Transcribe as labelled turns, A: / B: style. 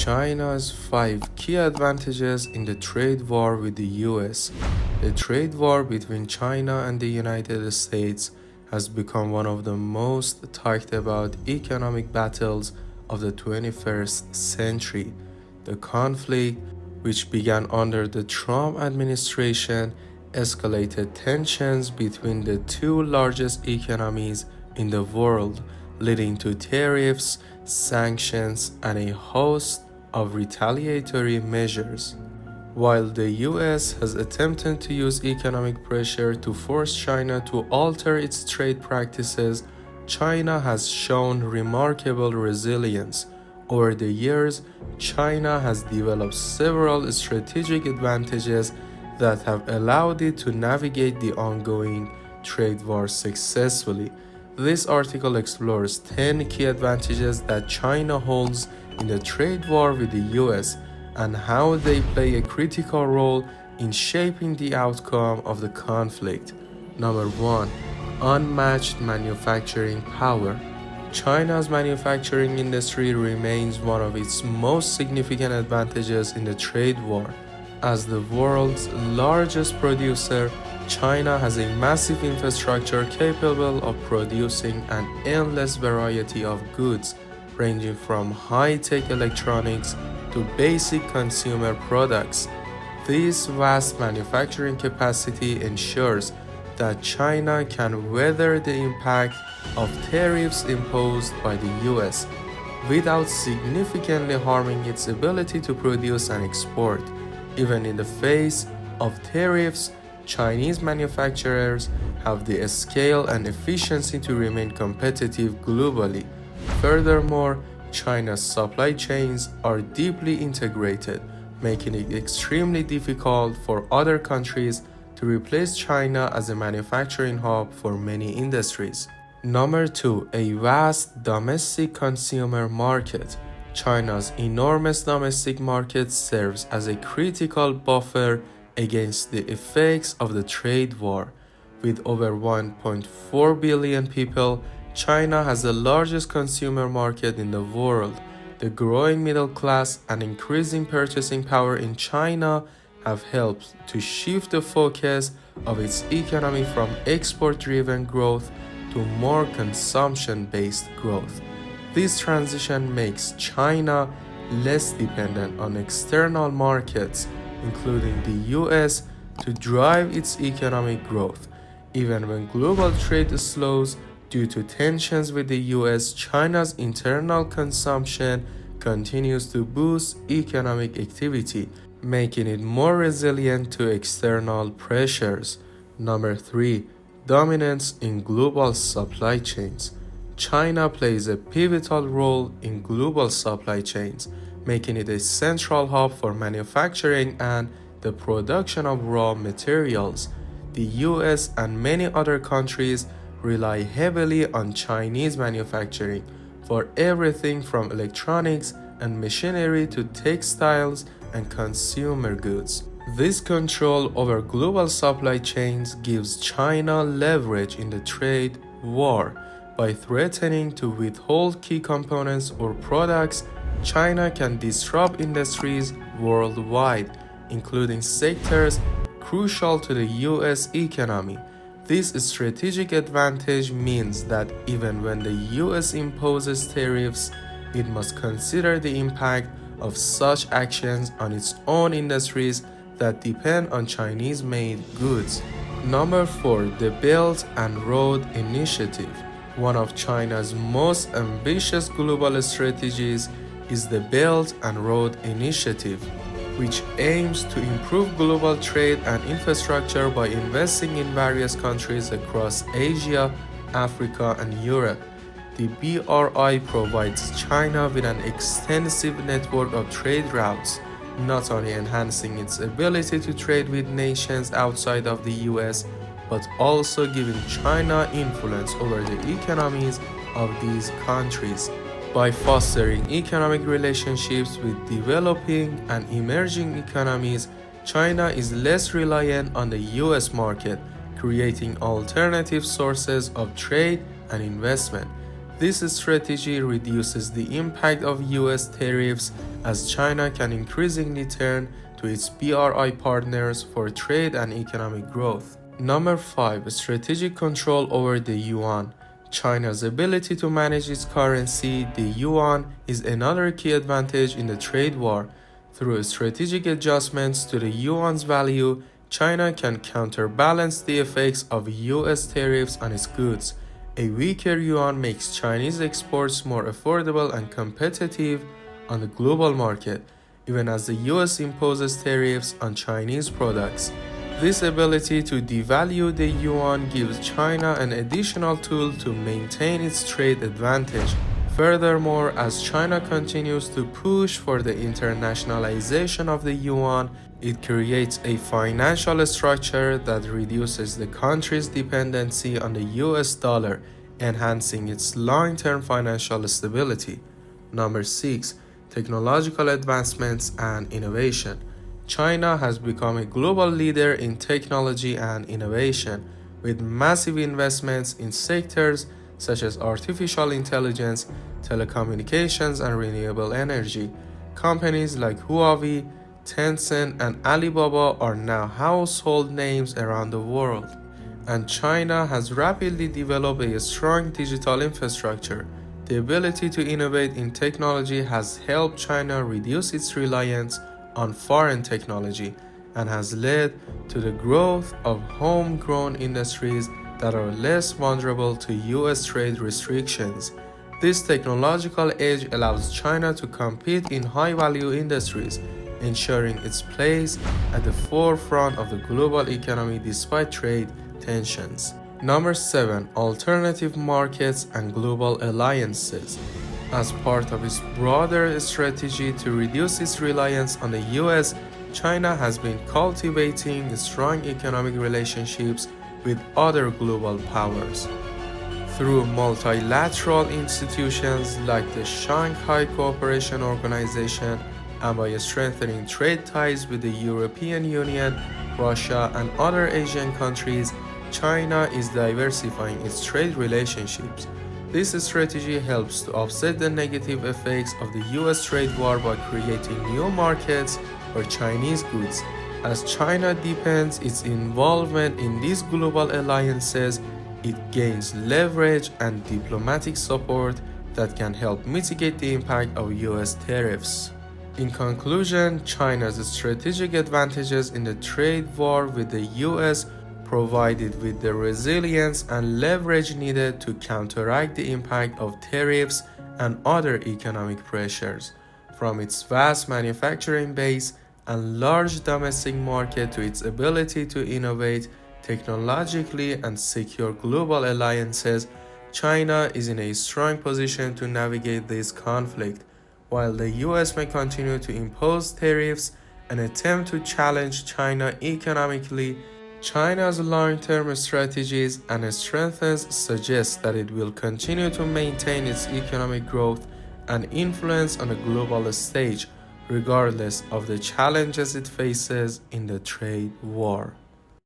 A: China's 5 key advantages in the trade war with the US. The trade war between China and the United States has become one of the most talked about economic battles of the 21st century. The conflict, which began under the Trump administration, escalated tensions between the two largest economies in the world, leading to tariffs, sanctions, and a host of retaliatory measures. While the US has attempted to use economic pressure to force China to alter its trade practices, China has shown remarkable resilience. Over the years, China has developed several strategic advantages that have allowed it to navigate the ongoing trade war successfully. This article explores 10 key advantages that China holds in the trade war with the US and how they play a critical role in shaping the outcome of the conflict. Number 1. Unmatched manufacturing power. China's manufacturing industry remains one of its most significant advantages in the trade war. As the world's largest producer, China has a massive infrastructure capable of producing an endless variety of goods, ranging from high-tech electronics to basic consumer products. This vast manufacturing capacity ensures that China can weather the impact of tariffs imposed by the US without significantly harming its ability to produce and export. Even in the face of tariffs, Chinese manufacturers have the scale and efficiency to remain competitive globally. Furthermore, China's supply chains are deeply integrated, making it extremely difficult for other countries to replace China as a manufacturing hub for many industries. Number 2. A vast domestic consumer market. China's enormous domestic market serves as a critical buffer against the effects of the trade war. With over 1.4 billion people, China has the largest consumer market in the world. The growing middle class and increasing purchasing power in China have helped to shift the focus of its economy from export-driven growth to more consumption-based growth. This transition makes China less dependent on external markets, including the US, to drive its economic growth. Even when global trade slows due to tensions with the US, China's internal consumption continues to boost economic activity, making it more resilient to external pressures. Number 3. Dominance in global supply chains. China plays a pivotal role in global supply chains, making it a central hub for manufacturing and the production of raw materials. The US and many other countries rely heavily on Chinese manufacturing for everything from electronics and machinery to textiles and consumer goods. This control over global supply chains gives China leverage in the trade war. By threatening to withhold key components or products, China can disrupt industries worldwide, including sectors crucial to the US economy. This strategic advantage means that even when the US imposes tariffs, it must consider the impact of such actions on its own industries that depend on Chinese-made goods. Number 4. The Belt and Road Initiative. One of China's most ambitious global strategies is the Belt and Road Initiative, which aims to improve global trade and infrastructure by investing in various countries across Asia, Africa, and Europe. The BRI provides China with an extensive network of trade routes, not only enhancing its ability to trade with nations outside of the US, but also giving China influence over the economies of these countries. By fostering economic relationships with developing and emerging economies, China is less reliant on the US market, creating alternative sources of trade and investment. This strategy reduces the impact of U.S. tariffs as China can increasingly turn to its BRI partners for trade and economic growth. Number 5. Strategic control over the yuan. China's ability to manage its currency, the yuan, is another key advantage in the trade war. Through strategic adjustments to the yuan's value, China can counterbalance the effects of U.S. tariffs on its goods. A weaker yuan makes Chinese exports more affordable and competitive on the global market, even as the U.S. imposes tariffs on Chinese products. This ability to devalue the yuan gives China an additional tool to maintain its trade advantage. Furthermore, as China continues to push for the internationalization of the yuan, it creates a financial structure that reduces the country's dependency on the US dollar, enhancing its long-term financial stability. Number 6. Technological advancements and innovation. China has become a global leader in technology and innovation, with massive investments in sectors such as artificial intelligence, telecommunications, and renewable energy. Companies like Huawei, Tencent, and Alibaba are now household names around the world, and China has rapidly developed a strong digital infrastructure. The ability to innovate in technology has helped China reduce its reliance on foreign technology and has led to the growth of homegrown industries that are less vulnerable to U.S. trade restrictions. This technological edge allows China to compete in high-value industries, ensuring its place at the forefront of the global economy despite trade tensions. Number 7. Alternative markets and global alliances. As part of its broader strategy to reduce its reliance on the US, China has been cultivating strong economic relationships with other global powers. Through multilateral institutions like the Shanghai Cooperation Organization and by strengthening trade ties with the European Union, Russia, and other Asian countries, China is diversifying its trade relationships. This strategy helps to offset the negative effects of the U.S. trade war by creating new markets for Chinese goods. As China deepens its involvement in these global alliances, it gains leverage and diplomatic support that can help mitigate the impact of U.S. tariffs. In conclusion, China's strategic advantages in the trade war with the U.S. provided with the resilience and leverage needed to counteract the impact of tariffs and other economic pressures. From its vast manufacturing base and large domestic market to its ability to innovate technologically and secure global alliances, China is in a strong position to navigate this conflict. While the US may continue to impose tariffs and attempt to challenge China economically, China's long-term strategies and strengths suggest that it will continue to maintain its economic growth and influence on a global stage, regardless of the challenges it faces in the trade war.